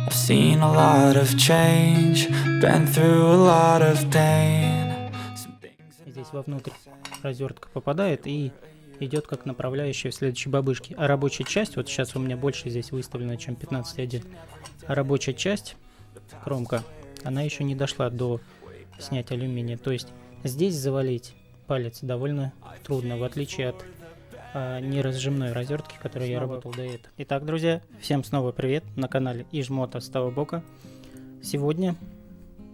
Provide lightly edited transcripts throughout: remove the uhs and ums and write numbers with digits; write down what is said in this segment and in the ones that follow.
I've seen a lot of change, been through a lot of pain. Здесь вовнутрь развертка попадает и идет как направляющая в следующей бабышке. А рабочая часть, вот сейчас у меня больше здесь выставлено, чем 15.1. А рабочая часть, кромка, она еще не дошла до снятия алюминия. То есть здесь завалить палец довольно трудно, в отличие от неразжимной развертки, которой я работал до этого. Итак, друзья, всем снова привет на канале Ижмота с того бока. Сегодня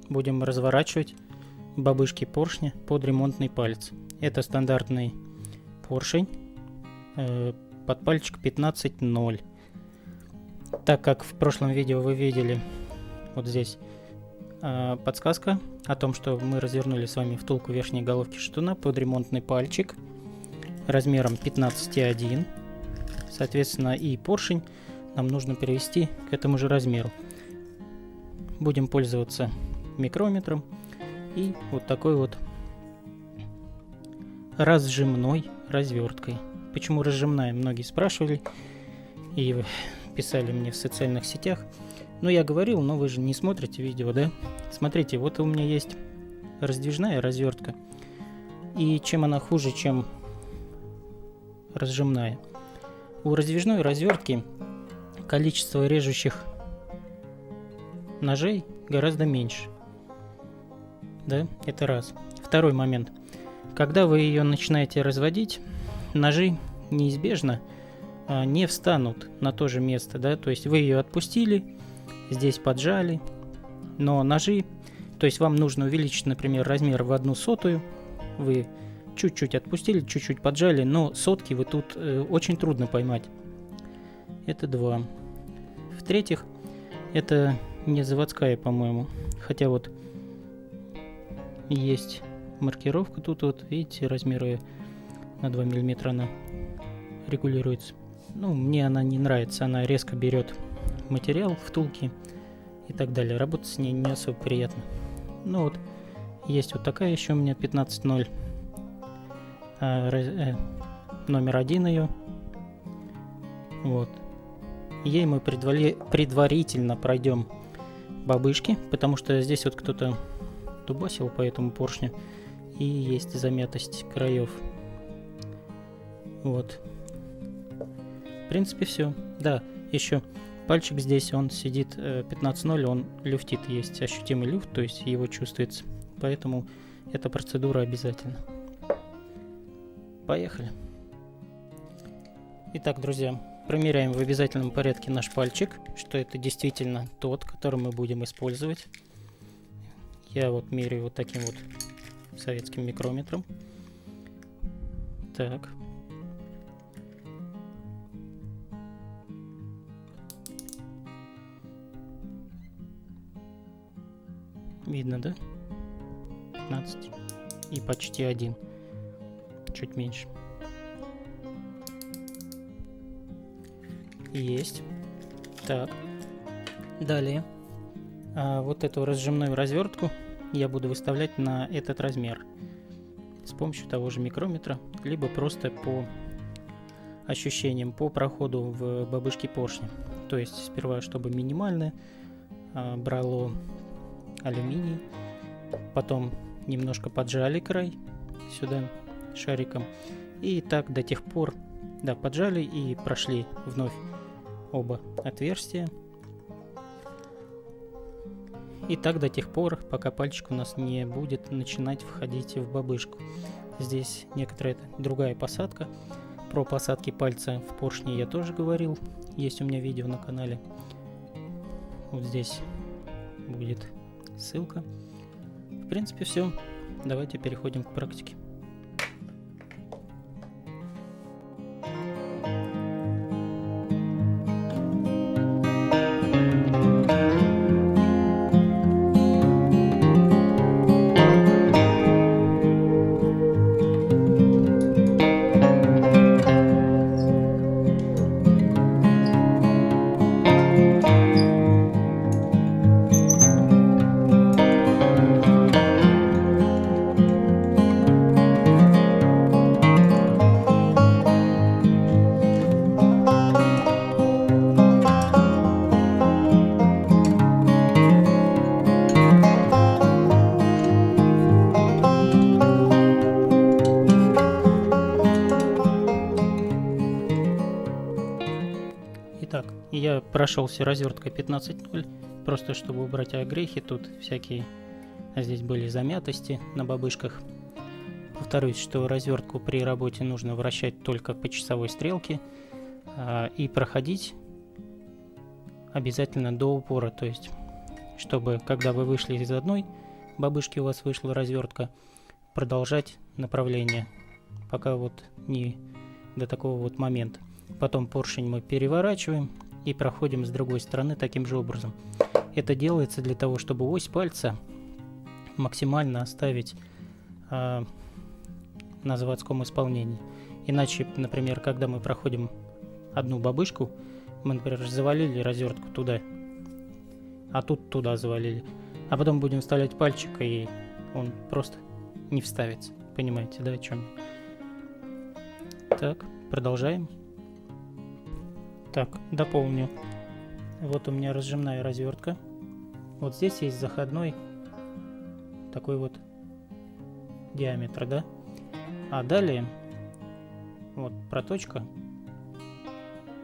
будем разворачивать бабышки поршня под ремонтный палец. Это стандартный поршень под пальчик 15.0. Так как в прошлом видео вы видели вот здесь подсказка о том, что мы развернули с вами втулку верхней головки шатуна под ремонтный пальчик размером 15.1. Соответственно, и поршень нам нужно перевести к этому же размеру. Будем пользоваться микрометром и вот такой вот разжимной разверткой. Почему разжимная? Многие спрашивали и писали мне в социальных сетях. Но я говорил, но вы же не смотрите видео, да? Смотрите, вот у меня есть раздвижная развертка. И чем она хуже, чем разжимная? У раздвижной развертки количество режущих ножей гораздо меньше. Да, это раз. Второй момент. Когда вы ее начинаете разводить, ножи неизбежно не встанут на то же место, да, то есть вы ее отпустили, здесь поджали, но ножи, то есть вам нужно увеличить, например, размер в 1/100, вы чуть-чуть отпустили, чуть-чуть поджали, но сотки вы тут очень трудно поймать. Это два. В-третьих, это не заводская, по-моему, хотя вот есть маркировка тут, вот видите, размеры на 2 мм она регулируется. Ну, мне она не нравится, она резко берет материал, втулки и так далее. Работать с ней не особо приятно. Ну вот, есть вот такая еще у меня 15.0. Номер 1 ее. Вот. Ей мы предварительно пройдем бабышки, потому что здесь вот кто-то дубасил по этому поршню и есть замятость краев. Вот. В принципе, все. Да, еще пальчик здесь, он сидит 15.0, он люфтит, есть ощутимый люфт, то есть его чувствуется. Поэтому эта процедура обязательна. Поехали. Итак, друзья, промеряем в обязательном порядке наш пальчик, что это действительно тот, который мы будем использовать. Я вот меряю вот таким вот советским микрометром. Так. Видно, да? 15 и почти 1. Чуть меньше. Есть. Так. Далее. Вот эту разжимную развертку я буду выставлять на этот размер с помощью того же микрометра, либо просто по ощущениям, по проходу в бабышке поршня. То есть сперва, чтобы минимально брало алюминий, потом немножко поджали край сюда шариком, и так до тех пор, да, поджали и прошли вновь оба отверстия. И так до тех пор, пока пальчик у нас не будет начинать входить в бабышку. Здесь некоторая другая посадка. Про посадки пальца в поршне я тоже говорил. Есть у меня видео на канале. Вот здесь будет ссылка. В принципе, все. Давайте переходим к практике. прошелся разверткой 15.0, просто чтобы убрать огрехи, тут всякие, здесь были замятости на бабышках. Повторюсь, что развертку при работе нужно вращать только по часовой стрелке и проходить обязательно до упора, то есть чтобы когда вы вышли из одной бабышки, у вас вышла развертка, продолжать направление, пока вот не до такого вот момента. Потом поршень мы переворачиваем и проходим с другой стороны таким же образом. Это делается для того, чтобы ось пальца максимально оставить на заводском исполнении. Иначе, например, когда мы проходим одну бабышку, мы, например, завалили развертку туда, а тут туда завалили, а потом будем вставлять пальчик, и он просто не вставится. Понимаете, да, о чем? Так, продолжаем. Так, дополню. Вот у меня разжимная развертка. Вот здесь есть заходной такой вот диаметр, да? А далее вот проточка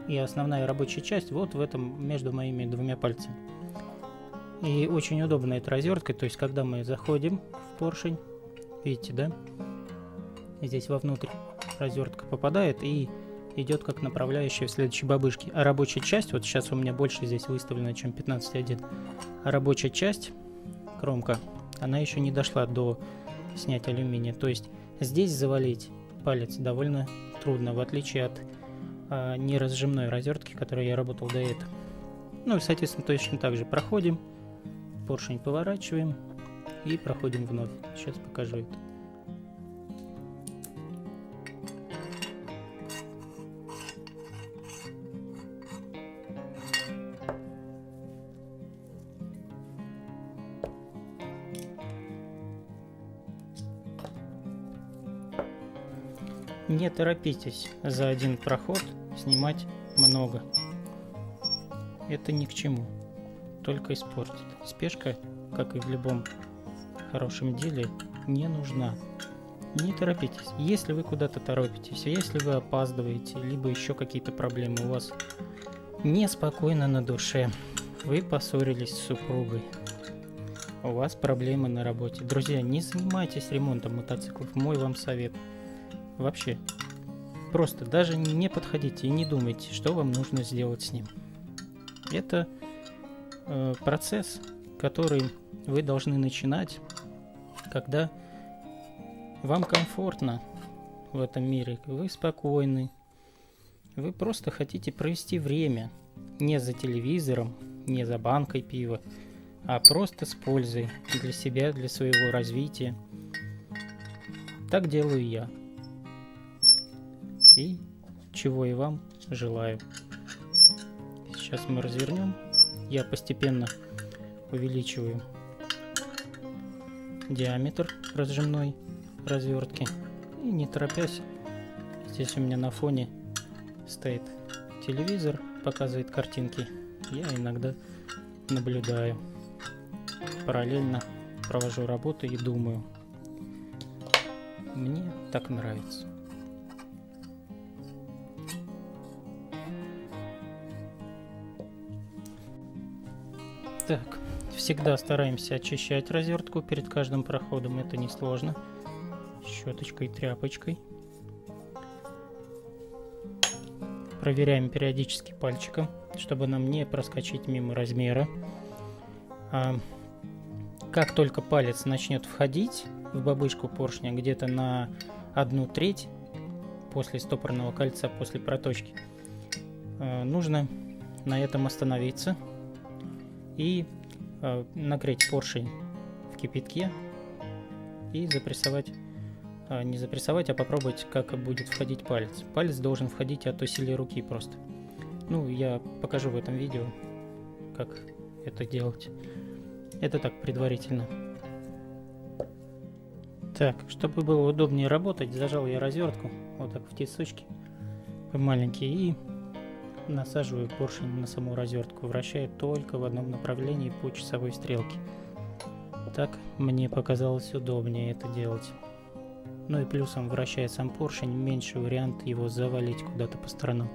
и основная рабочая часть вот в этом между моими двумя пальцами. И очень удобно эта развертка, то есть когда мы заходим в поршень, видите, да? Здесь вовнутрь развертка попадает и идет как направляющая в следующей бабышке. А рабочая часть, вот сейчас у меня больше здесь выставлена, чем 15.1, а рабочая часть, кромка, она еще не дошла до снятия алюминия. То есть здесь завалить палец довольно трудно, в отличие от неразжимной развертки, которой я работал до этого. Ну и, соответственно, точно так же проходим, поршень поворачиваем и проходим вновь. Сейчас покажу это. Не торопитесь за один проход снимать много. Это ни к чему, только испортит. Спешка, как и в любом хорошем деле, не нужна. Не торопитесь. Если вы куда-то торопитесь, если вы опаздываете, либо еще какие-то проблемы у вас неспокойно на душе, вы поссорились с супругой, у вас проблемы на работе. Друзья, не занимайтесь ремонтом мотоциклов, мой вам совет. Вообще, просто даже не подходите и не думайте, что вам нужно сделать с ним. Это процесс, который вы должны начинать, когда вам комфортно в этом мире, вы спокойны, вы просто хотите провести время не за телевизором, не за банкой пива, а просто с пользой для себя, для своего развития. Так делаю я. И чего и вам желаю. Сейчас мы развернем. Я постепенно увеличиваю диаметр разжимной развертки. И не торопясь, здесь у меня на фоне стоит телевизор, показывает картинки. Я иногда наблюдаю. Параллельно провожу работу и думаю. Мне так нравится. Так, всегда стараемся очищать развертку перед каждым проходом, это несложно. Щеточкой, тряпочкой. Проверяем периодически пальчиком, чтобы нам не проскочить мимо размера. Как только палец начнет входить в бабышку поршня где-то на 1/3 после стопорного кольца, после проточки, нужно на этом остановиться и нагреть поршень в кипятке и запрессовать, не запрессовать, а попробовать, как будет входить палец. Палец должен входить от усилия руки просто. Ну, я покажу в этом видео, как это делать. Это так, предварительно. Так, чтобы было удобнее работать, зажал я развертку вот так в тисочки маленькие и насаживаю поршень на саму развертку, вращая только в одном направлении по часовой стрелке. Так мне показалось удобнее это делать. Ну и плюсом, вращая сам поршень, меньше вариант его завалить куда-то по сторонам.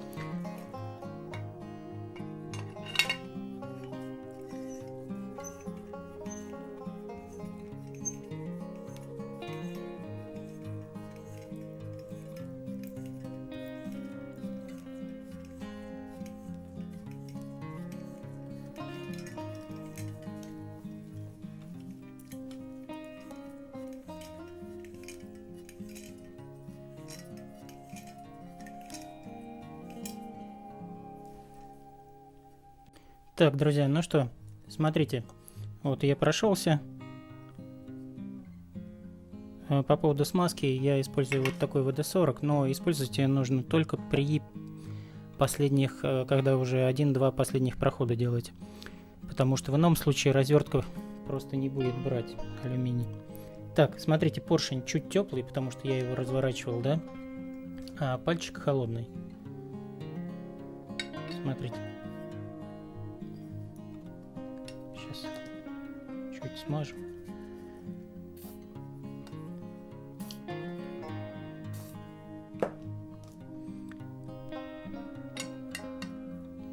Так, друзья, ну что, смотрите. Вот я прошелся. По поводу смазки я использую вот такой ВД-40, но использовать ее нужно только при последних, когда уже 1-2 последних прохода делать. Потому что в ином случае развертка просто не будет брать алюминий. Так, смотрите, поршень чуть теплый, потому что я его разворачивал, да? А пальчик холодный. Смотрите. Сейчас чуть смажу.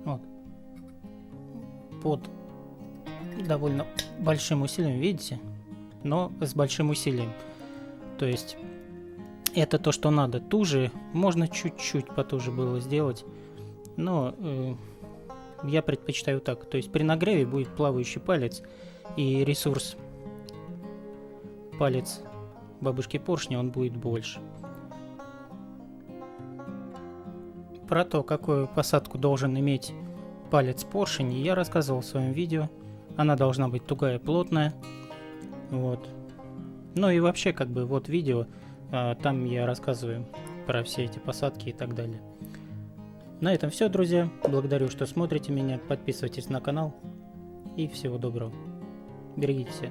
Вот. Под довольно большим усилием, видите? Но с большим усилием. То есть это то, что надо. Туже можно чуть-чуть потуже было сделать, но я предпочитаю так. То есть при нагреве будет плавающий палец, и ресурс палец бабушки поршня он будет больше. Про то, какую посадку должен иметь палец поршень, я рассказывал в своем видео. Она должна быть тугая, плотная. Вот. Ну и вообще, как бы, вот видео, там я рассказываю про все эти посадки и так далее. На этом все, друзья. Благодарю, что смотрите меня. Подписывайтесь на канал. И всего доброго. Берегите себя.